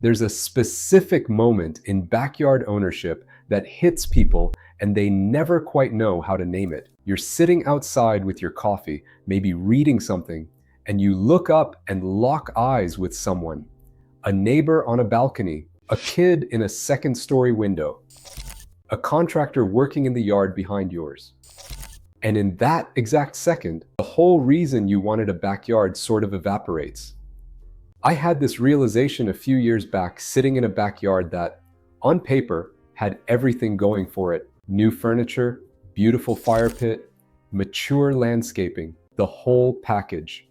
There's a specific moment in backyard ownership that hits people and they never quite know how to name it. You're sitting outside with your coffee, maybe reading something, and you look up and lock eyes with someone. A neighbor on a balcony, a kid in a second-story window, a contractor working in the yard behind yours. And in that exact second, the whole reason you wanted a backyard sort of evaporates. I had this realization a few years back sitting in a backyard that, on paper, had everything going for it. New furniture, beautiful fire pit, mature landscaping, the whole package.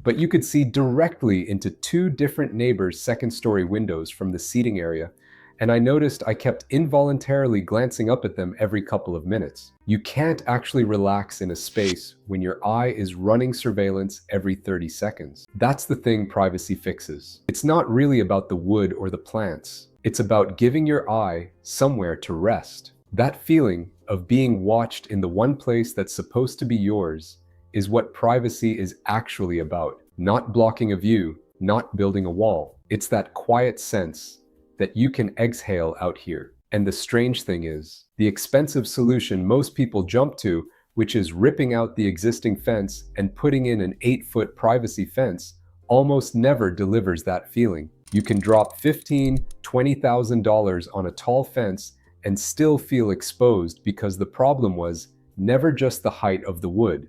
But you could see directly into two different neighbors' second-story windows from the seating area, and I noticed I kept involuntarily glancing up at them every couple of minutes. You can't actually relax in a space when your eye is running surveillance every 30 seconds. That's the thing privacy fixes. It's not really about the wood or the plants. It's about giving your eye somewhere to rest. That feeling of being watched in the one place that's supposed to be yours is what privacy is actually about. Not blocking a view, not building a wall. It's that quiet sense that you can exhale out here. And the strange thing is, the expensive solution most people jump to, which is ripping out the existing fence and putting in an 8-foot privacy fence, almost never delivers that feeling. You can drop $15,000, $20,000 on a tall fence and still feel exposed because the problem was never just the height of the wood.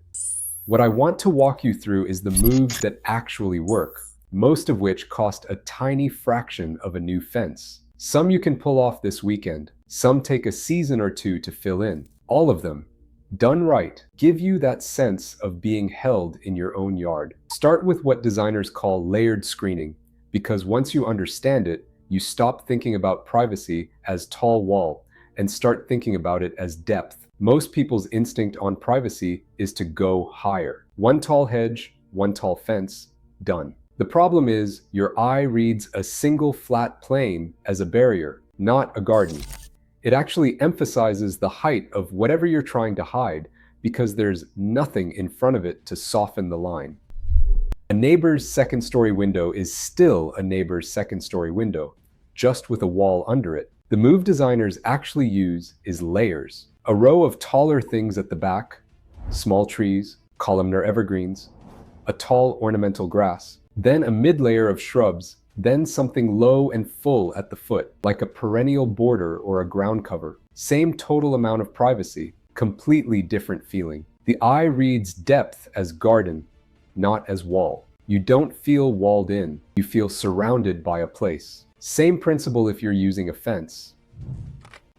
What I want to walk you through is the moves that actually work, most of which cost a tiny fraction of a new fence. Some you can pull off this weekend, some take a season or two to fill in. All of them, done right, give you that sense of being held in your own yard. Start with what designers call layered screening, because once you understand it, you stop thinking about privacy as tall wall and start thinking about it as depth. Most people's instinct on privacy is to go higher. One tall hedge, one tall fence, done. The problem is your eye reads a single flat plane as a barrier, not a garden. It actually emphasizes the height of whatever you're trying to hide because there's nothing in front of it to soften the line. A neighbor's second-story window is still a neighbor's second-story window, just with a wall under it. The move designers actually use is layers. A row of taller things at the back, small trees, columnar evergreens, a tall ornamental grass, then a mid-layer of shrubs, then something low and full at the foot, like a perennial border or a ground cover. Same total amount of privacy, completely different feeling. The eye reads depth as garden, not as wall. You don't feel walled in, you feel surrounded by a place. Same principle if you're using a fence.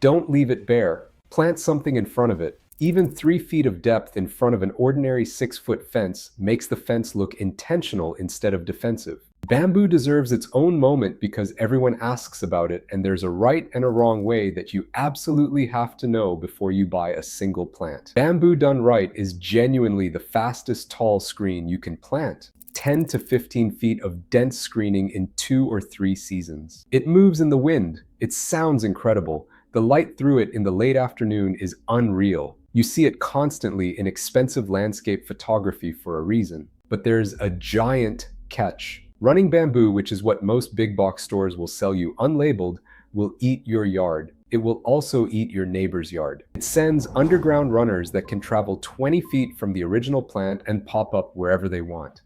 Don't leave it bare. Plant something in front of it. Even 3 feet of depth in front of an ordinary 6-foot fence makes the fence look intentional instead of defensive. Bamboo deserves its own moment because everyone asks about it, and there's a right and a wrong way that you absolutely have to know before you buy a single plant. Bamboo done right is genuinely the fastest tall screen you can plant. 10 to 15 feet of dense screening in 2 or 3 seasons. It moves in the wind. It sounds incredible. The light through it in the late afternoon is unreal. You see it constantly in expensive landscape photography for a reason. But there's a giant catch. Running bamboo, which is what most big box stores will sell you unlabeled, will eat your yard. It will also eat your neighbor's yard. It sends underground runners that can travel 20 feet from the original plant and pop up wherever they want.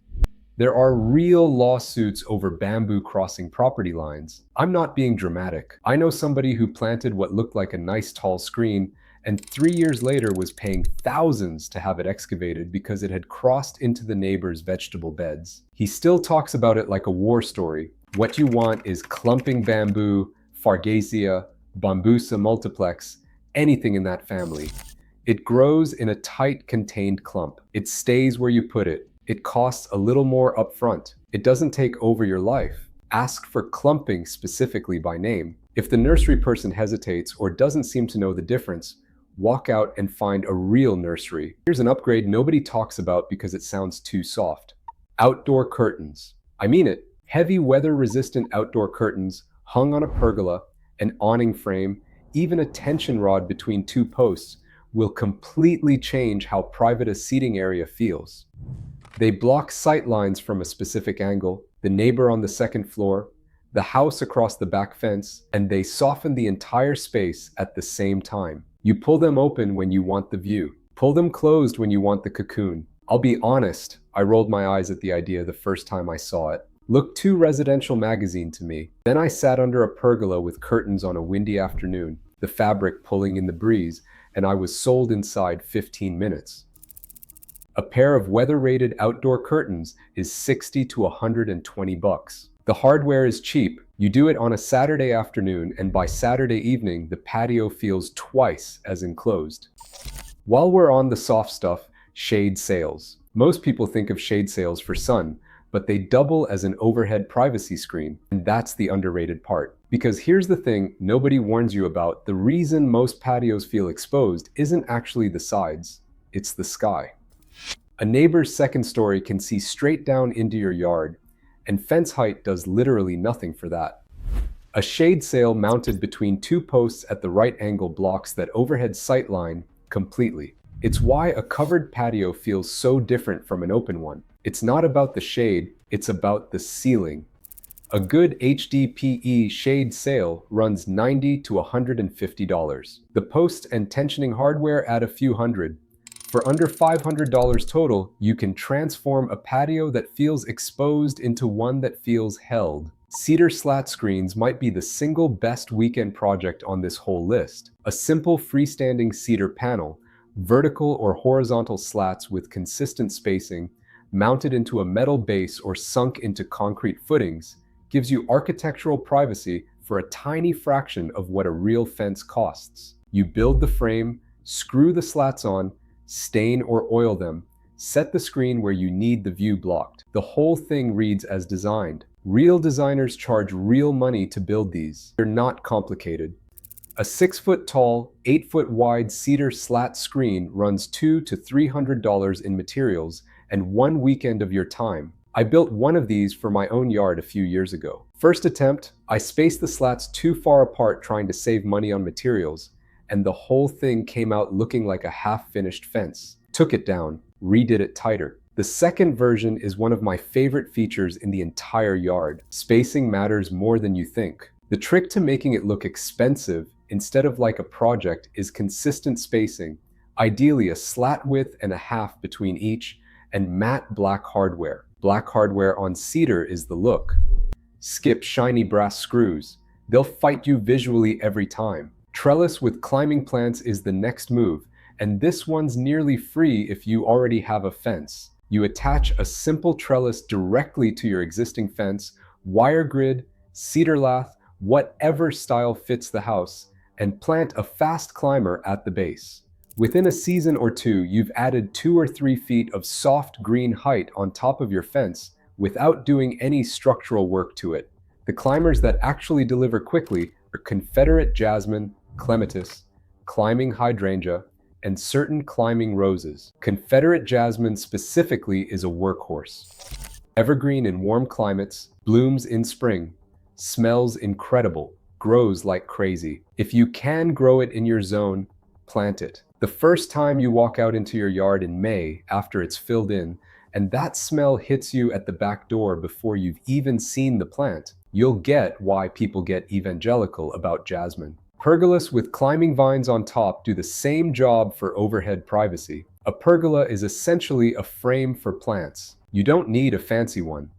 There are real lawsuits over bamboo crossing property lines. I'm not being dramatic. I know somebody who planted what looked like a nice tall screen and 3 years later was paying thousands to have it excavated because it had crossed into the neighbor's vegetable beds. He still talks about it like a war story. What you want is clumping bamboo, Fargesia, Bambusa multiplex, anything in that family. It grows in a tight, contained clump. It stays where you put it. It costs a little more upfront. It doesn't take over your life. Ask for clumping specifically by name. If the nursery person hesitates or doesn't seem to know the difference, walk out and find a real nursery. Here's an upgrade nobody talks about because it sounds too soft. Outdoor curtains. I mean it. Heavy weather-resistant outdoor curtains hung on a pergola, an awning frame, even a tension rod between 2 posts will completely change how private a seating area feels. They block sight lines from a specific angle, the neighbor on the second floor, the house across the back fence, and they soften the entire space at the same time. You pull them open when you want the view. Pull them closed when you want the cocoon. I'll be honest, I rolled my eyes at the idea the first time I saw it. Looked too residential magazine to me. Then I sat under a pergola with curtains on a windy afternoon, the fabric pulling in the breeze, and I was sold inside 15 minutes. A pair of weather-rated outdoor curtains is $60 to $120. The hardware is cheap. You do it on a Saturday afternoon, and by Saturday evening, the patio feels twice as enclosed. While we're on the soft stuff, shade sails. Most people think of shade sails for sun, but they double as an overhead privacy screen, and that's the underrated part. Because here's the thing nobody warns you about: the reason most patios feel exposed isn't actually the sides, it's the sky. A neighbor's second story can see straight down into your yard, and fence height does literally nothing for that. A shade sail mounted between two posts at the right angle blocks that overhead sightline completely. It's why a covered patio feels so different from an open one. It's not about the shade, it's about the ceiling. A good HDPE shade sail runs $90 to $150. The posts and tensioning hardware add a few hundred. For under $500 total, you can transform a patio that feels exposed into one that feels held. Cedar slat screens might be the single best weekend project on this whole list. A simple freestanding cedar panel, vertical or horizontal slats with consistent spacing, mounted into a metal base or sunk into concrete footings, gives you architectural privacy for a tiny fraction of what a real fence costs. You build the frame, screw the slats on, stain or oil them, set the screen where you need the view blocked. The whole thing reads as designed. Real designers charge real money to build these. They're not complicated. A 6-foot tall, 8-foot wide cedar slat screen runs $200 to $300 in materials and one weekend of your time. I built one of these for my own yard a few years ago. First attempt, I spaced the slats too far apart trying to save money on materials, and the whole thing came out looking like a half-finished fence. Took it down, redid it tighter. The second version is one of my favorite features in the entire yard. Spacing matters more than you think. The trick to making it look expensive instead of like a project is consistent spacing, ideally a slat width and a half between each, and matte black hardware. Black hardware on cedar is the look. Skip shiny brass screws. They'll fight you visually every time. Trellis with climbing plants is the next move, and this one's nearly free if you already have a fence. You attach a simple trellis directly to your existing fence, wire grid, cedar lath, whatever style fits the house, and plant a fast climber at the base. Within a season or two, you've added 2 or 3 feet of soft green height on top of your fence without doing any structural work to it. The climbers that actually deliver quickly are Confederate jasmine, clematis, climbing hydrangea, and certain climbing roses. Confederate jasmine specifically is a workhorse. Evergreen in warm climates, blooms in spring, smells incredible, grows like crazy. If you can grow it in your zone, plant it. The first time you walk out into your yard in May after it's filled in, and that smell hits you at the back door before you've even seen the plant, you'll get why people get evangelical about jasmine. Pergolas with climbing vines on top do the same job for overhead privacy. A pergola is essentially a frame for plants. You don't need a fancy one.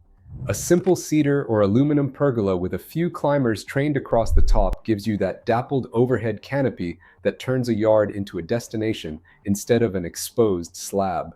A simple cedar or aluminum pergola with a few climbers trained across the top gives you that dappled overhead canopy that turns a yard into a destination instead of an exposed slab.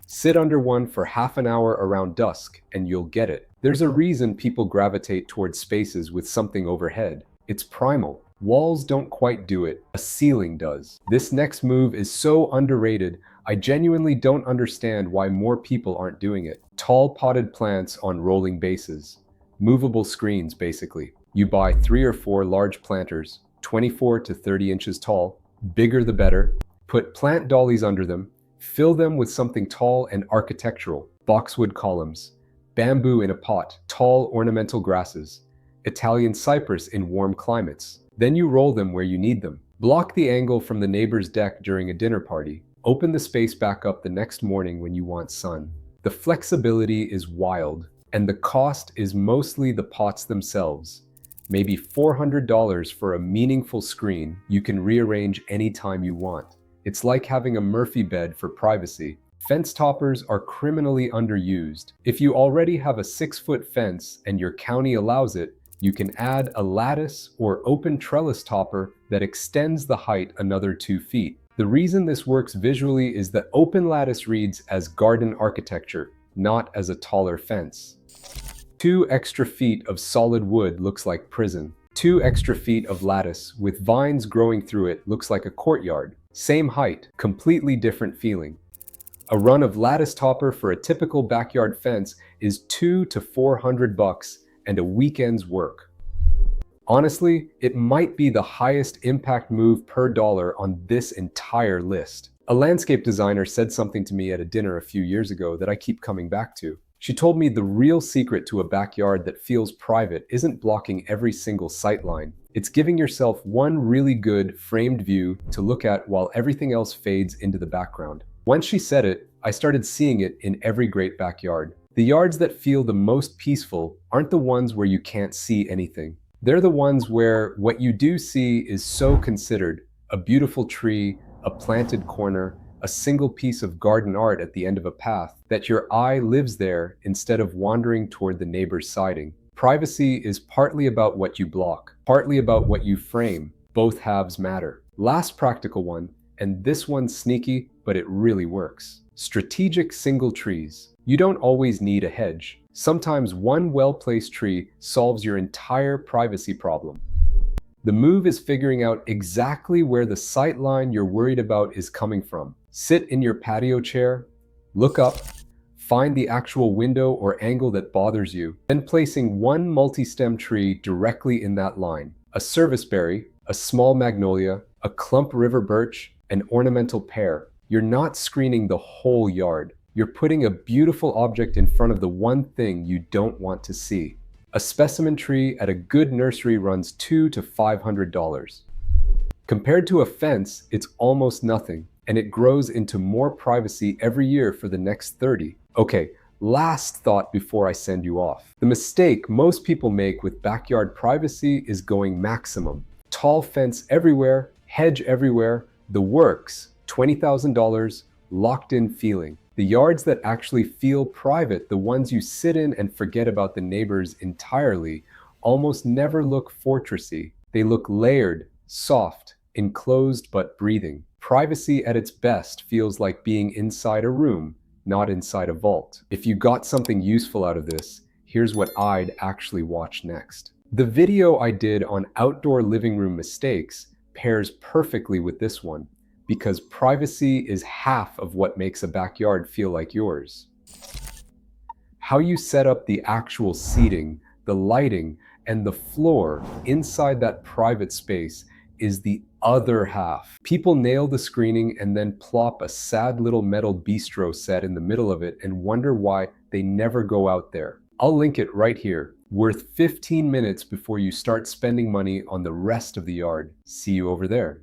Sit under one for half an hour around dusk and you'll get it. There's a reason people gravitate towards spaces with something overhead. It's primal. Walls don't quite do it, a ceiling does. This next move is so underrated, I genuinely don't understand why more people aren't doing it. Tall potted plants on rolling bases. Movable screens, basically. You buy 3 or 4 large planters, 24 to 30 inches tall, bigger the better. Put plant dollies under them, fill them with something tall and architectural. Boxwood columns, bamboo in a pot, tall ornamental grasses, Italian cypress in warm climates. Then you roll them where you need them. Block the angle from the neighbor's deck during a dinner party. Open the space back up the next morning when you want sun. The flexibility is wild. And the cost is mostly the pots themselves. Maybe $400 for a meaningful screen you can rearrange anytime you want. It's like having a Murphy bed for privacy. Fence toppers are criminally underused. If you already have a 6-foot fence and your county allows it, you can add a lattice or open trellis topper that extends the height another 2 feet. The reason this works visually is that open lattice reads as garden architecture, not as a taller fence. 2 extra feet of solid wood looks like prison. 2 extra feet of lattice with vines growing through it looks like a courtyard. Same height, completely different feeling. A run of lattice topper for a typical backyard fence is $200 to $400 and a weekend's work. Honestly, it might be the highest impact move per dollar on this entire list. A landscape designer said something to me at a dinner a few years ago that I keep coming back to. She told me the real secret to a backyard that feels private isn't blocking every single sightline. It's giving yourself one really good framed view to look at while everything else fades into the background. Once she said it, I started seeing it in every great backyard. The yards that feel the most peaceful aren't the ones where you can't see anything. They're the ones where what you do see is so considered: a beautiful tree, a planted corner, a single piece of garden art at the end of a path, that your eye lives there instead of wandering toward the neighbor's siding. Privacy is partly about what you block, partly about what you frame. Both halves matter. Last practical one, and this one's sneaky, but it really works. Strategic single trees. You don't always need a hedge. Sometimes one well-placed tree solves your entire privacy problem. The move is figuring out exactly where the sight line you're worried about is coming from. Sit in your patio chair, look up, find the actual window or angle that bothers you, then placing one multi-stem tree directly in that line. A serviceberry, a small magnolia, a clump river birch, an ornamental pear. You're not screening the whole yard. You're putting a beautiful object in front of the one thing you don't want to see. A specimen tree at a good nursery runs $200 to $500. Compared to a fence, it's almost nothing, and it grows into more privacy every year for the next 30. Okay, last thought before I send you off. The mistake most people make with backyard privacy is going maximum. Tall fence everywhere, hedge everywhere, the works, $20,000, locked-in feeling. The yards that actually feel private, the ones you sit in and forget about the neighbors entirely, almost never look fortressy. They look layered, soft, enclosed but breathing. Privacy at its best feels like being inside a room, not inside a vault. If you got something useful out of this, here's what I'd actually watch next. The video I did on outdoor living room mistakes pairs perfectly with this one, because privacy is half of what makes a backyard feel like yours. How you set up the actual seating, the lighting, and the floor inside that private space is the other half. People nail the screening and then plop a sad little metal bistro set in the middle of it and wonder why they never go out there. I'll link it right here. Worth 15 minutes before you start spending money on the rest of the yard. See you over there.